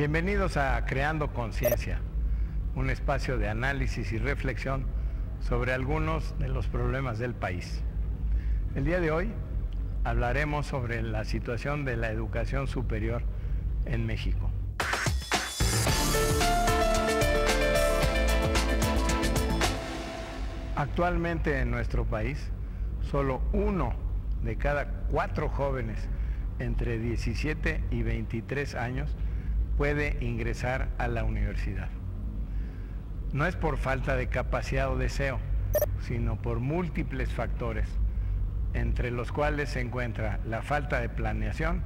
Bienvenidos a Creando Conciencia, un espacio de análisis y reflexión sobre algunos de los problemas del país. El día de hoy hablaremos sobre la situación de la educación superior en México. Actualmente en nuestro país, solo 1 de cada 4 jóvenes entre 17 y 23 años puede ingresar a la universidad. No es por falta de capacidad o deseo, sino por múltiples factores, entre los cuales se encuentra la falta de planeación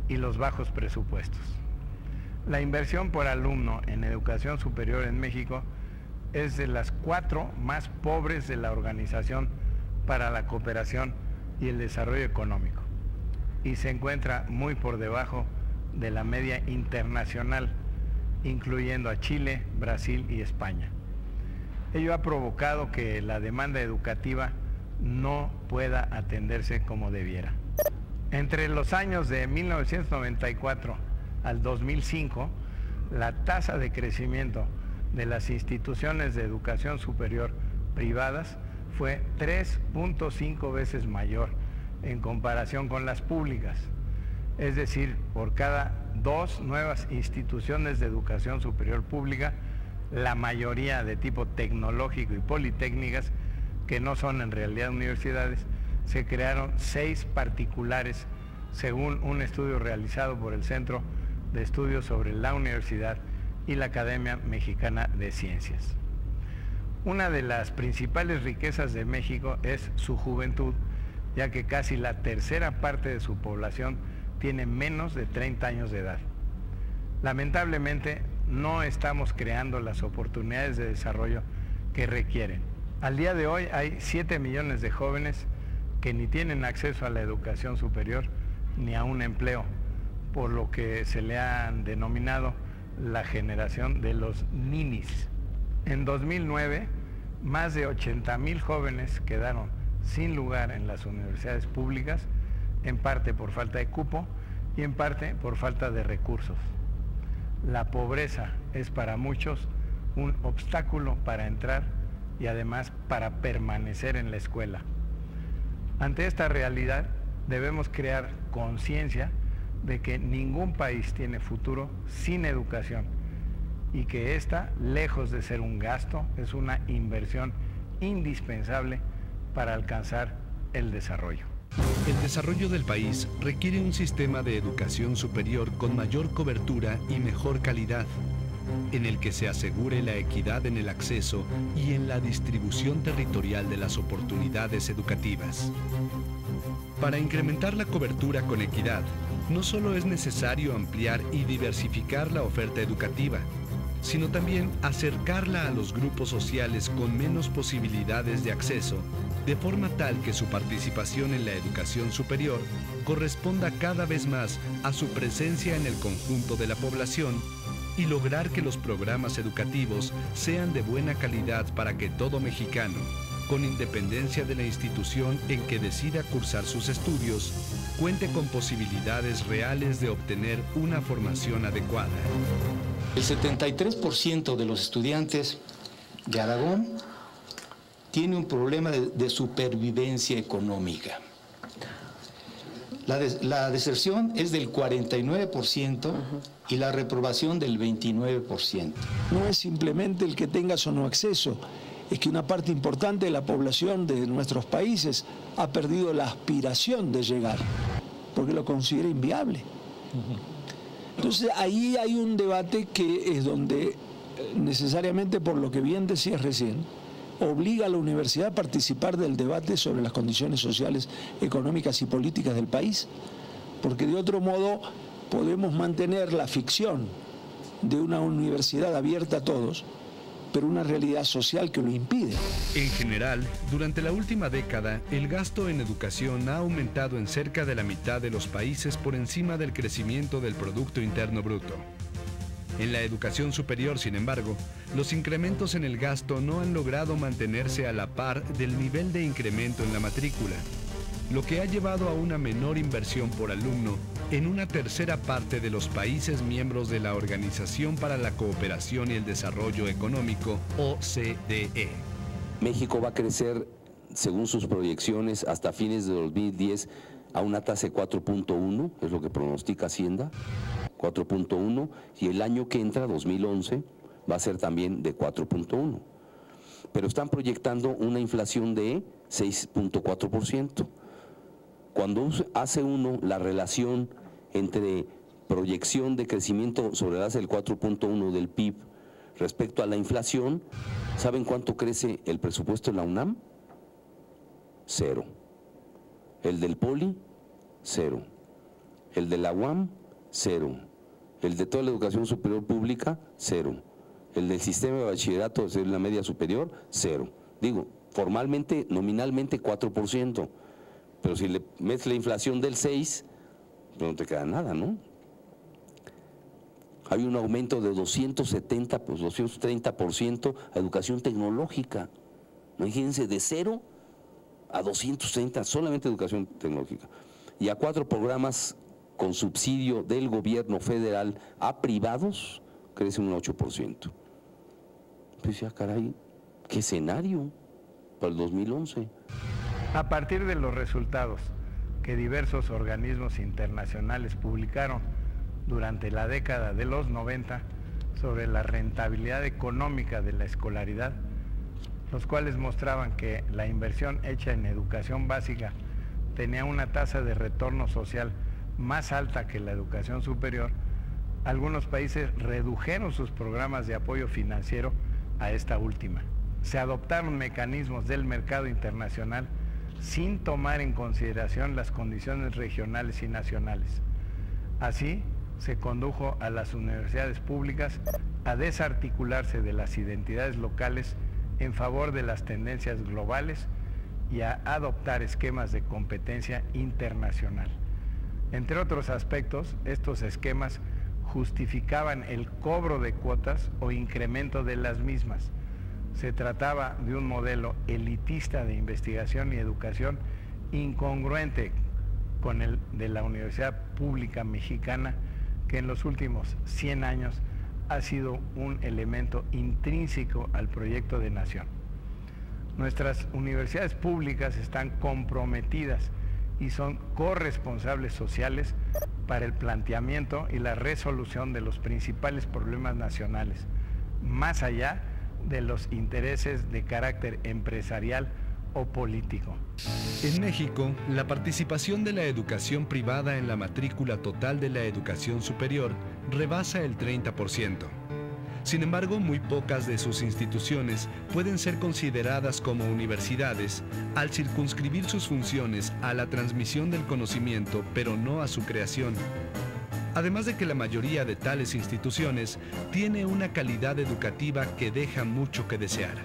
y los bajos presupuestos. La inversión por alumno en educación superior en México es de las 4 más pobres de la Organización para la Cooperación y el Desarrollo Económico, y se encuentra muy por debajo de la media internacional, incluyendo a Chile, Brasil y España. Ello ha provocado que la demanda educativa no pueda atenderse como debiera. Entre los años de 1994 al 2005, la tasa de crecimiento de las instituciones de educación superior privadas fue 3.5 veces mayor en comparación con las públicas. Es decir, por cada 2 nuevas instituciones de educación superior pública, la mayoría de tipo tecnológico y politécnicas, que no son en realidad universidades, se crearon 6 particulares, según un estudio realizado por el Centro de Estudios sobre la Universidad y la Academia Mexicana de Ciencias. Una de las principales riquezas de México es su juventud, ya que casi la tercera parte de su población tiene menos de 30 años de edad. Lamentablemente, no estamos creando las oportunidades de desarrollo que requieren. Al día de hoy hay 7 millones de jóvenes que ni tienen acceso a la educación superior ni a un empleo, por lo que se le han denominado la generación de los ninis. En 2009, más de 80,000 jóvenes quedaron sin lugar en las universidades públicas, en parte por falta de cupo y en parte por falta de recursos. La pobreza es para muchos un obstáculo para entrar y además para permanecer en la escuela. Ante esta realidad debemos crear conciencia de que ningún país tiene futuro sin educación y que esta, lejos de ser un gasto, es una inversión indispensable para alcanzar el desarrollo. El desarrollo del país requiere un sistema de educación superior con mayor cobertura y mejor calidad, en el que se asegure la equidad en el acceso y en la distribución territorial de las oportunidades educativas. Para incrementar la cobertura con equidad, no solo es necesario ampliar y diversificar la oferta educativa, sino también acercarla a los grupos sociales con menos posibilidades de acceso, de forma tal que su participación en la educación superior corresponda cada vez más a su presencia en el conjunto de la población y lograr que los programas educativos sean de buena calidad para que todo mexicano, con independencia de la institución en que decida cursar sus estudios, cuente con posibilidades reales de obtener una formación adecuada. El 73% de los estudiantes de Aragón tiene un problema de supervivencia económica. La deserción es del 49% y la reprobación del 29%. No es simplemente el que tengas o no acceso, es que una parte importante de la población de nuestros países ha perdido la aspiración de llegar, porque lo considera inviable. Entonces ahí hay un debate que es donde necesariamente, por lo que bien decías recién, obliga a la universidad a participar del debate sobre las condiciones sociales, económicas y políticas del país, porque de otro modo podemos mantener la ficción de una universidad abierta a todos, pero una realidad social que lo impide. En general, durante la última década, el gasto en educación ha aumentado en cerca de la mitad de los países por encima del crecimiento del Producto Interno Bruto. En la educación superior, sin embargo, los incrementos en el gasto no han logrado mantenerse a la par del nivel de incremento en la matrícula, lo que ha llevado a una menor inversión por alumno en una tercera parte de los países miembros de la Organización para la Cooperación y el Desarrollo Económico, OCDE. México va a crecer, según sus proyecciones, hasta fines de 2010 a una tasa de 4.1, es lo que pronostica Hacienda, 4.1, y el año que entra, 2011, va a ser también de 4.1. Pero están proyectando una inflación de 6.4%. Cuando hace uno la relación entre proyección de crecimiento sobre la base del 4.1 del PIB respecto a la inflación, ¿saben cuánto crece el presupuesto de la UNAM? 0. El del Poli, 0. El de la UAM, 0. El de toda la educación superior pública, 0. El del sistema de bachillerato de la media superior, 0. Digo, formalmente, nominalmente 4%, pero si le metes la inflación del 6, pues no te queda nada, ¿no? Hay un aumento de 270, pues 230% a educación tecnológica. Imagínense, de 0 a 230, solamente educación tecnológica. Y a 4 programas con subsidio del gobierno federal a privados, crece un 8%. Pues ya, caray, ¿qué escenario para el 2011? A partir de los resultados que diversos organismos internacionales publicaron durante la década de los 90 sobre la rentabilidad económica de la escolaridad, los cuales mostraban que la inversión hecha en educación básica tenía una tasa de retorno social más alta que la educación superior, algunos países redujeron sus programas de apoyo financiero a esta última. Se adoptaron mecanismos del mercado internacional sin tomar en consideración las condiciones regionales y nacionales. Así, se condujo a las universidades públicas a desarticularse de las identidades locales en favor de las tendencias globales y a adoptar esquemas de competencia internacional. Entre otros aspectos, estos esquemas justificaban el cobro de cuotas o incremento de las mismas. Se trataba de un modelo elitista de investigación y educación incongruente con el de la Universidad Pública Mexicana, que en los últimos 100 años ha sido un elemento intrínseco al proyecto de nación. Nuestras universidades públicas están comprometidas y son corresponsables sociales para el planteamiento y la resolución de los principales problemas nacionales, más allá de los intereses de carácter empresarial o político. En México, la participación de la educación privada en la matrícula total de la educación superior rebasa el 30%. Sin embargo, muy pocas de sus instituciones pueden ser consideradas como universidades al circunscribir sus funciones a la transmisión del conocimiento, pero no a su creación. Además de que la mayoría de tales instituciones tiene una calidad educativa que deja mucho que desear.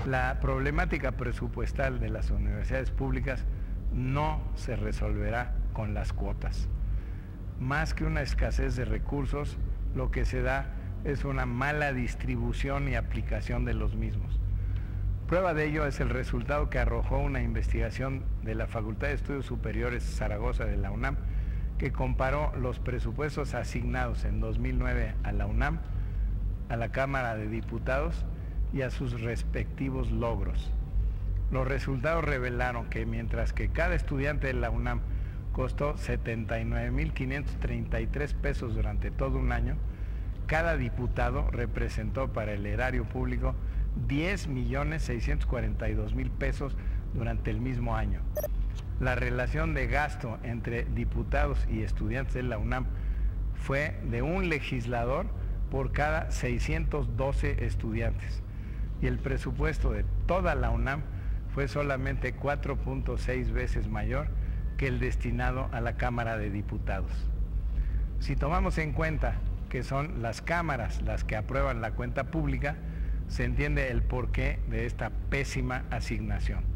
La problemática presupuestal de las universidades públicas no se resolverá con las cuotas. Más que una escasez de recursos, lo que se da es una mala distribución y aplicación de los mismos. Prueba de ello es el resultado que arrojó una investigación de la Facultad de Estudios Superiores Zaragoza de la UNAM, que comparó los presupuestos asignados en 2009 a la UNAM, a la Cámara de Diputados y a sus respectivos logros. Los resultados revelaron que mientras que cada estudiante de la UNAM costó 79,533 pesos durante todo un año, cada diputado representó para el erario público 10,642,000 pesos durante el mismo año. La relación de gasto entre diputados y estudiantes de la UNAM fue de un legislador por cada 612 estudiantes, y el presupuesto de toda la UNAM fue solamente 4.6 veces mayor que el destinado a la Cámara de Diputados. Si tomamos en cuenta que son las cámaras las que aprueban la cuenta pública, se entiende el porqué de esta pésima asignación.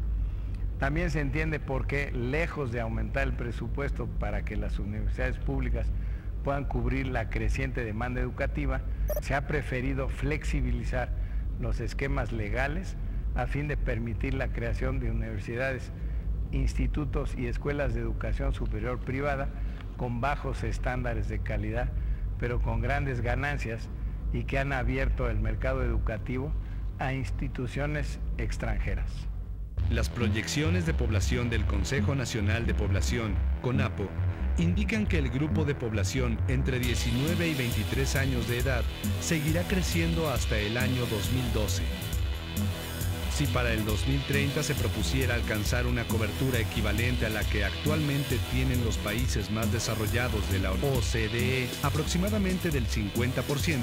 También se entiende por qué, lejos de aumentar el presupuesto para que las universidades públicas puedan cubrir la creciente demanda educativa, se ha preferido flexibilizar los esquemas legales a fin de permitir la creación de universidades institutos y escuelas de educación superior privada con bajos estándares de calidad, pero con grandes ganancias y que han abierto el mercado educativo a instituciones extranjeras. Las proyecciones de población del Consejo Nacional de Población, CONAPO, indican que el grupo de población entre 19 y 23 años de edad seguirá creciendo hasta el año 2012. Si para el 2030 se propusiera alcanzar una cobertura equivalente a la que actualmente tienen los países más desarrollados de la OCDE, aproximadamente del 50%,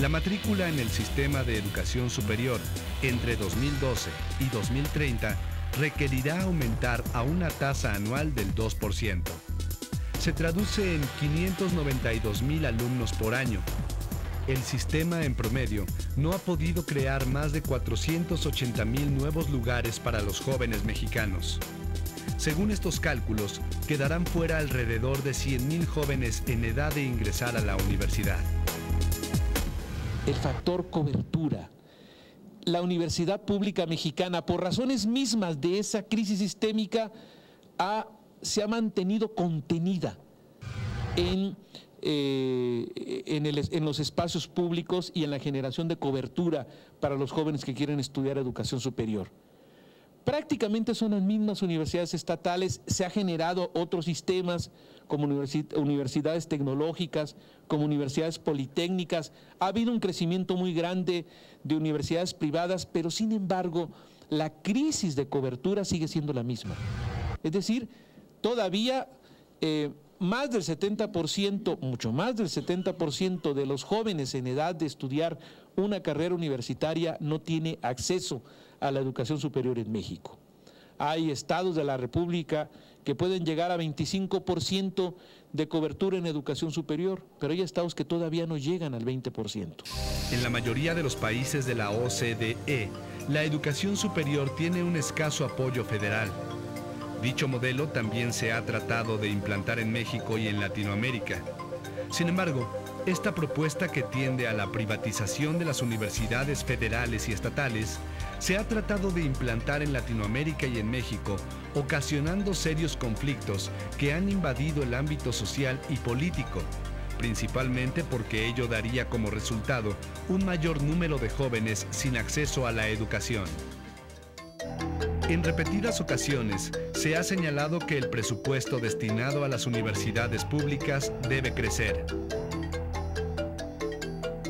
la matrícula en el sistema de educación superior entre 2012 y 2030 requerirá aumentar a una tasa anual del 2%. Se traduce en 592,000 alumnos por año. El sistema en promedio no ha podido crear más de 480,000 nuevos lugares para los jóvenes mexicanos. Según estos cálculos, quedarán fuera alrededor de 100,000 jóvenes en edad de ingresar a la universidad. El factor cobertura. La universidad pública mexicana, por razones mismas de esa crisis sistémica, se ha mantenido contenida en los espacios públicos y en la generación de cobertura para los jóvenes que quieren estudiar educación superior. Prácticamente son las mismas universidades estatales, se ha generado otros sistemas como universidades tecnológicas, como universidades politécnicas, ha habido un crecimiento muy grande de universidades privadas, pero sin embargo la crisis de cobertura sigue siendo la misma. Es decir, todavía más del 70%, mucho más del 70% de los jóvenes en edad de estudiar una carrera universitaria no tiene acceso a la educación superior en México. Hay estados de la República que pueden llegar a 25% de cobertura en educación superior, pero hay estados que todavía no llegan al 20%. En la mayoría de los países de la OCDE, la educación superior tiene un escaso apoyo federal. Dicho modelo también se ha tratado de implantar en México y en Latinoamérica. Sin embargo, esta propuesta que tiende a la privatización de las universidades federales y estatales se ha tratado de implantar en Latinoamérica y en México, ocasionando serios conflictos que han invadido el ámbito social y político, principalmente porque ello daría como resultado un mayor número de jóvenes sin acceso a la educación. En repetidas ocasiones se ha señalado que el presupuesto destinado a las universidades públicas debe crecer.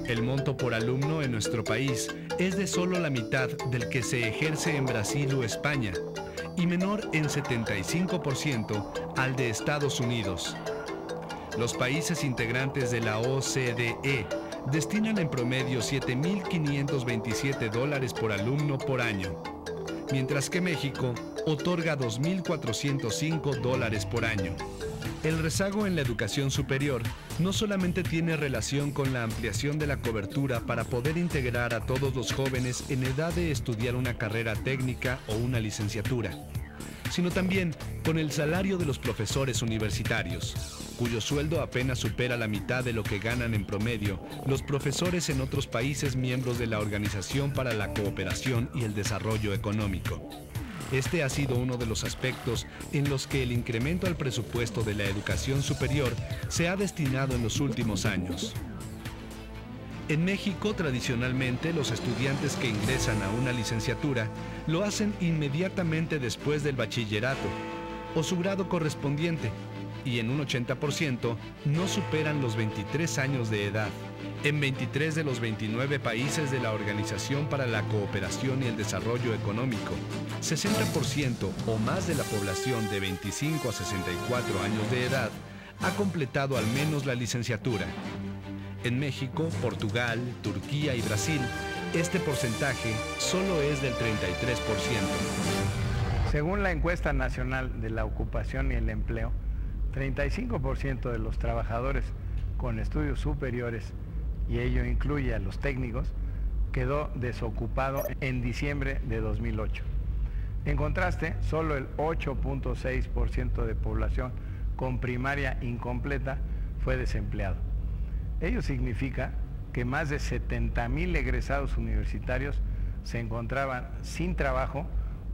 El monto por alumno en nuestro país es de solo la mitad del que se ejerce en Brasil o España y menor en 75% al de Estados Unidos. Los países integrantes de la OCDE destinan en promedio $7,527 por alumno por año, mientras que México otorga $2,405 por año. El rezago en la educación superior no solamente tiene relación con la ampliación de la cobertura para poder integrar a todos los jóvenes en edad de estudiar una carrera técnica o una licenciatura, sino también con el salario de los profesores universitarios, cuyo sueldo apenas supera la mitad de lo que ganan en promedio los profesores en otros países miembros de la Organización para la Cooperación y el Desarrollo Económico. Este ha sido uno de los aspectos en los que el incremento al presupuesto de la educación superior se ha destinado en los últimos años. En México, tradicionalmente, los estudiantes que ingresan a una licenciatura lo hacen inmediatamente después del bachillerato o su grado correspondiente, y en un 80% no superan los 23 años de edad. En 23 de los 29 países de la Organización para la Cooperación y el Desarrollo Económico, 60% o más de la población de 25 a 64 años de edad ha completado al menos la licenciatura. En México, Portugal, Turquía y Brasil, este porcentaje solo es del 33%. Según la encuesta nacional de la ocupación y el empleo, 35% de los trabajadores con estudios superiores, y ello incluye a los técnicos, quedó desocupado en diciembre de 2008. En contraste, solo el 8.6% de población con primaria incompleta fue desempleado. Ello significa que más de 70,000 egresados universitarios se encontraban sin trabajo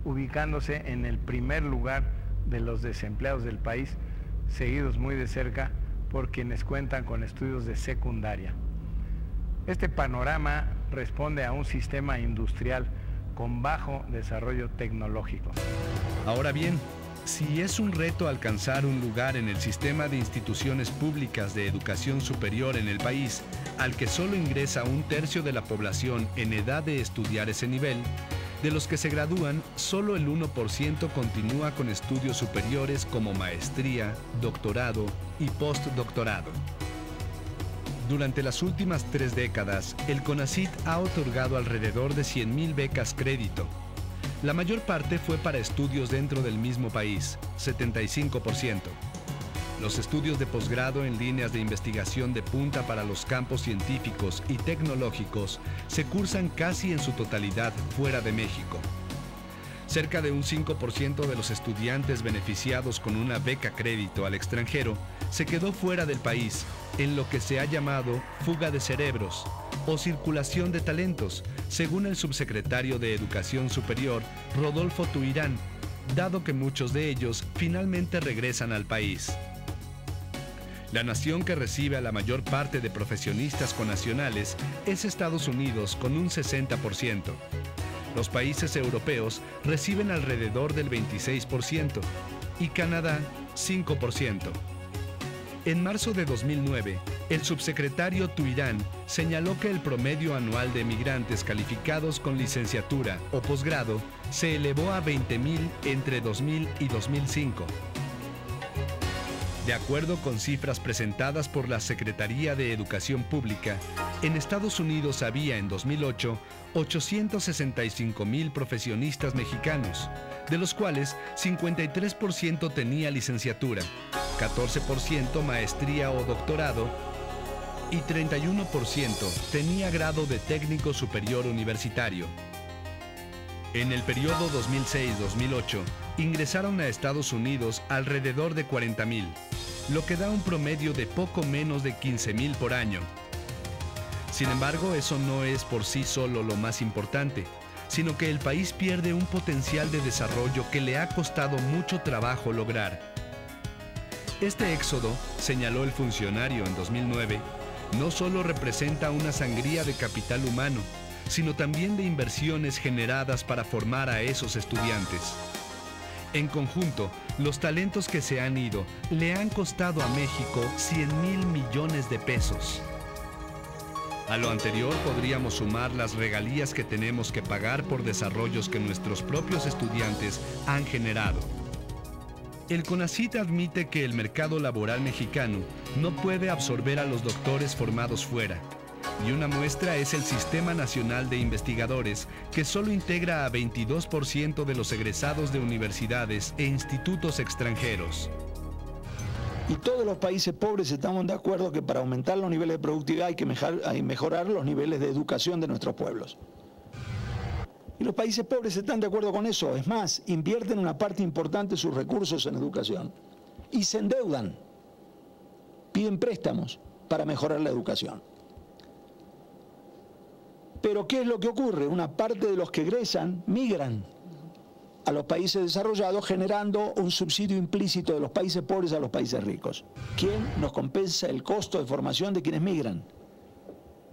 ubicándose en el primer lugar de los desempleados del país, seguidos muy de cerca por quienes cuentan con estudios de secundaria. Este panorama responde a un sistema industrial con bajo desarrollo tecnológico. Ahora bien, si es un reto alcanzar un lugar en el sistema de instituciones públicas de educación superior en el país, al que solo ingresa 1/3 de la población en edad de estudiar ese nivel, de los que se gradúan, solo el 1% continúa con estudios superiores como maestría, doctorado y postdoctorado. Durante las últimas 3 décadas, el CONACYT ha otorgado alrededor de 100,000 becas crédito. La mayor parte fue para estudios dentro del mismo país, 75%. Los estudios de posgrado en líneas de investigación de punta para los campos científicos y tecnológicos se cursan casi en su totalidad fuera de México. Cerca de un 5% de los estudiantes beneficiados con una beca crédito al extranjero se quedó fuera del país, en lo que se ha llamado fuga de cerebros o circulación de talentos, según el subsecretario de Educación Superior, Rodolfo Tuirán, dado que muchos de ellos finalmente regresan al país. La nación que recibe a la mayor parte de profesionistas connacionales es Estados Unidos, con un 60%. Los países europeos reciben alrededor del 26% y Canadá 5%. En marzo de 2009, el subsecretario Tuirán señaló que el promedio anual de migrantes calificados con licenciatura o posgrado se elevó a 20,000 entre 2000 y 2005. De acuerdo con cifras presentadas por la Secretaría de Educación Pública, en Estados Unidos había en 2008 865,000 profesionistas mexicanos, de los cuales 53% tenía licenciatura, 14% maestría o doctorado y 31% tenía grado de técnico superior universitario. En el periodo 2006-2008, ingresaron a Estados Unidos alrededor de 40,000, lo que da un promedio de poco menos de 15,000 por año. Sin embargo, eso no es por sí solo lo más importante, sino que el país pierde un potencial de desarrollo que le ha costado mucho trabajo lograr. Este éxodo, señaló el funcionario en 2009, no solo representa una sangría de capital humano, sino también de inversiones generadas para formar a esos estudiantes. En conjunto, los talentos que se han ido le han costado a México 100,000 millones de pesos. A lo anterior podríamos sumar las regalías que tenemos que pagar por desarrollos que nuestros propios estudiantes han generado. El CONACYT admite que el mercado laboral mexicano no puede absorber a los doctores formados fuera, y una muestra es el Sistema Nacional de Investigadores, que solo integra a 22% de los egresados de universidades e institutos extranjeros. Y todos los países pobres estamos de acuerdo que para aumentar los niveles de productividad hay que mejorar los niveles de educación de nuestros pueblos. Y los países pobres están de acuerdo con eso. Es más, invierten una parte importante de sus recursos en educación. Y se endeudan. Piden préstamos para mejorar la educación. Pero ¿qué es lo que ocurre? Una parte de los que egresan migran a los países desarrollados, generando un subsidio implícito de los países pobres a los países ricos. ¿Quién nos compensa el costo de formación de quienes migran?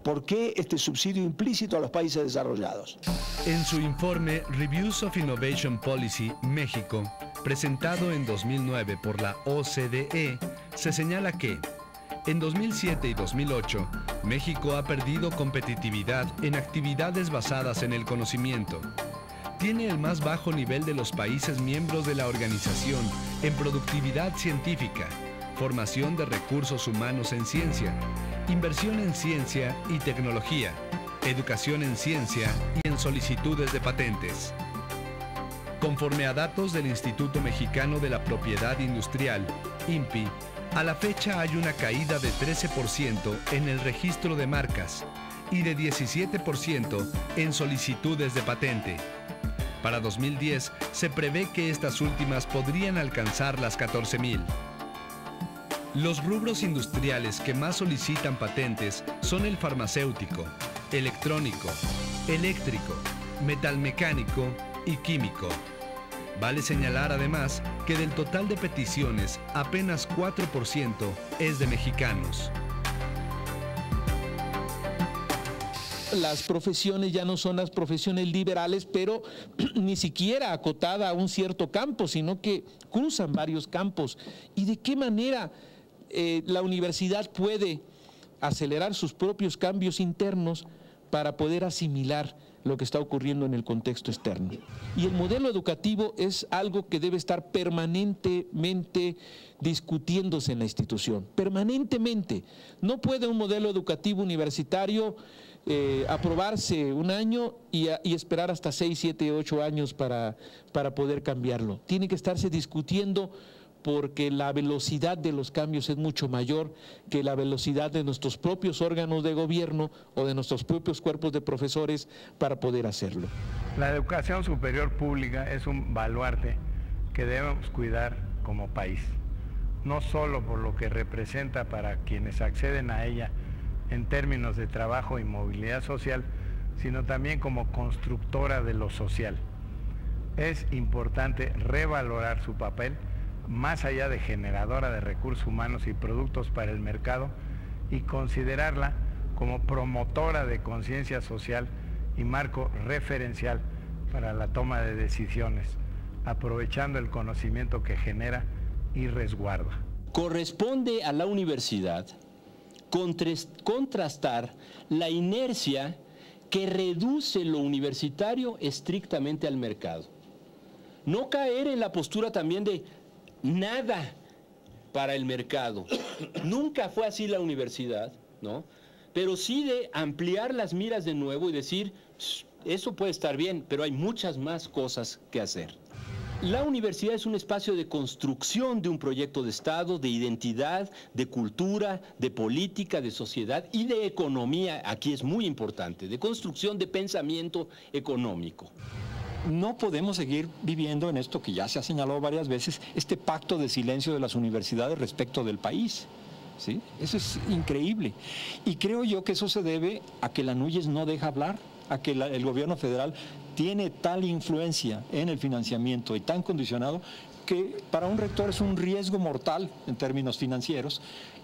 ¿Por qué este subsidio implícito a los países desarrollados? En su informe Reviews of Innovation Policy México, presentado en 2009 por la OCDE, se señala que en 2007 y 2008, México ha perdido competitividad en actividades basadas en el conocimiento. Tiene el más bajo nivel de los países miembros de la organización en productividad científica, formación de recursos humanos en ciencia, inversión en ciencia y tecnología, educación en ciencia y en solicitudes de patentes. Conforme a datos del Instituto Mexicano de la Propiedad Industrial, INPI, a la fecha hay una caída de 13% en el registro de marcas y de 17% en solicitudes de patente. Para 2010 se prevé que estas últimas podrían alcanzar las 14,000. Los rubros industriales que más solicitan patentes son el farmacéutico, electrónico, eléctrico, metalmecánico y químico. Vale señalar además que del total de peticiones, apenas 4% es de mexicanos. Las profesiones ya no son las profesiones liberales, pero ni siquiera acotada a un cierto campo, sino que cruzan varios campos. ¿Y de qué manera la universidad puede acelerar sus propios cambios internos para poder asimilar lo que está ocurriendo en el contexto externo? Y el modelo educativo es algo que debe estar permanentemente discutiéndose en la institución, permanentemente. No puede un modelo educativo universitario aprobarse un año y esperar hasta 6, 7, 8 años para poder cambiarlo. Tiene que estarse discutiendo porque la velocidad de los cambios es mucho mayor que la velocidad de nuestros propios órganos de gobierno o de nuestros propios cuerpos de profesores para poder hacerlo. La educación superior pública es un baluarte que debemos cuidar como país, no solo por lo que representa para quienes acceden a ella en términos de trabajo y movilidad social, sino también como constructora de lo social. Es importante revalorar su papel más allá de generadora de recursos humanos y productos para el mercado y considerarla como promotora de conciencia social y marco referencial para la toma de decisiones, aprovechando el conocimiento que genera y resguarda. Corresponde a la universidad contrastar la inercia que reduce lo universitario estrictamente al mercado. No caer en la postura también de nada para el mercado. Nunca fue así la universidad, ¿no? Pero sí de ampliar las miras de nuevo y decir, eso puede estar bien, pero hay muchas más cosas que hacer. La universidad es un espacio de construcción de un proyecto de Estado, de identidad, de cultura, de política, de sociedad y de economía, aquí es muy importante, de construcción de pensamiento económico. No podemos seguir viviendo en esto que ya se ha señalado varias veces, este pacto de silencio de las universidades respecto del país. ¿Sí? Eso es increíble. Y creo yo que eso se debe a que la NUYES no deja hablar, a que el gobierno federal tiene tal influencia en el financiamiento y tan condicionado que para un rector es un riesgo mortal en términos financieros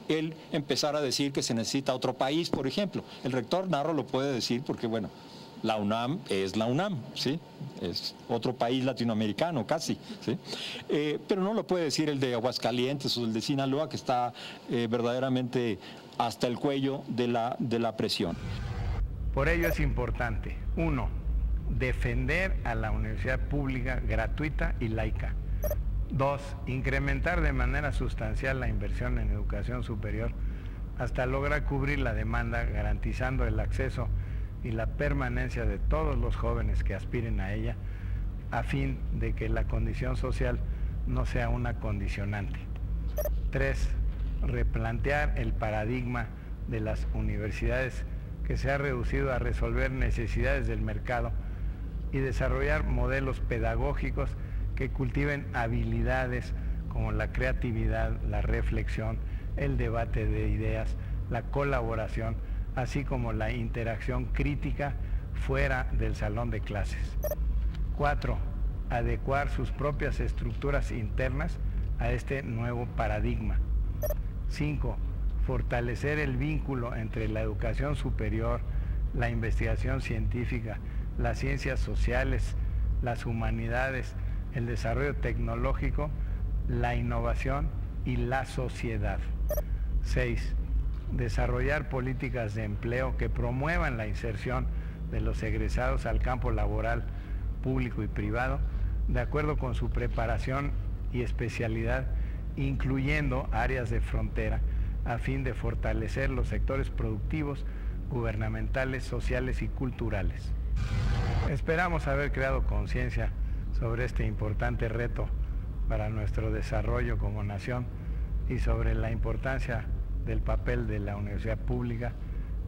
el empezar a decir que se necesita otro país, por ejemplo. El rector Narro lo puede decir porque, bueno, la UNAM es la UNAM, ¿sí? Es otro país latinoamericano casi, ¿sí? Pero no lo puede decir el de Aguascalientes o el de Sinaloa, que está verdaderamente hasta el cuello de la presión. Por ello es importante, 1, defender a la universidad pública gratuita y laica. 2, incrementar de manera sustancial la inversión en educación superior hasta lograr cubrir la demanda, garantizando el acceso y la permanencia de todos los jóvenes que aspiren a ella, a fin de que la condición social no sea una condicionante. 3, replantear el paradigma de las universidades que se ha reducido a resolver necesidades del mercado y desarrollar modelos pedagógicos que cultiven habilidades como la creatividad, la reflexión, el debate de ideas, la colaboración, así como la interacción crítica fuera del salón de clases. 4, adecuar sus propias estructuras internas a este nuevo paradigma. 5, fortalecer el vínculo entre la educación superior, la investigación científica, las ciencias sociales, las humanidades, el desarrollo tecnológico, la innovación y la sociedad. 6, desarrollar políticas de empleo que promuevan la inserción de los egresados al campo laboral público y privado, de acuerdo con su preparación y especialidad, incluyendo áreas de frontera, a fin de fortalecer los sectores productivos, gubernamentales, sociales y culturales. Esperamos haber creado conciencia sobre este importante reto para nuestro desarrollo como nación y sobre la importancia del papel de la universidad pública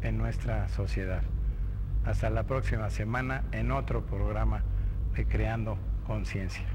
en nuestra sociedad. Hasta la próxima semana en otro programa de Creando Conciencia.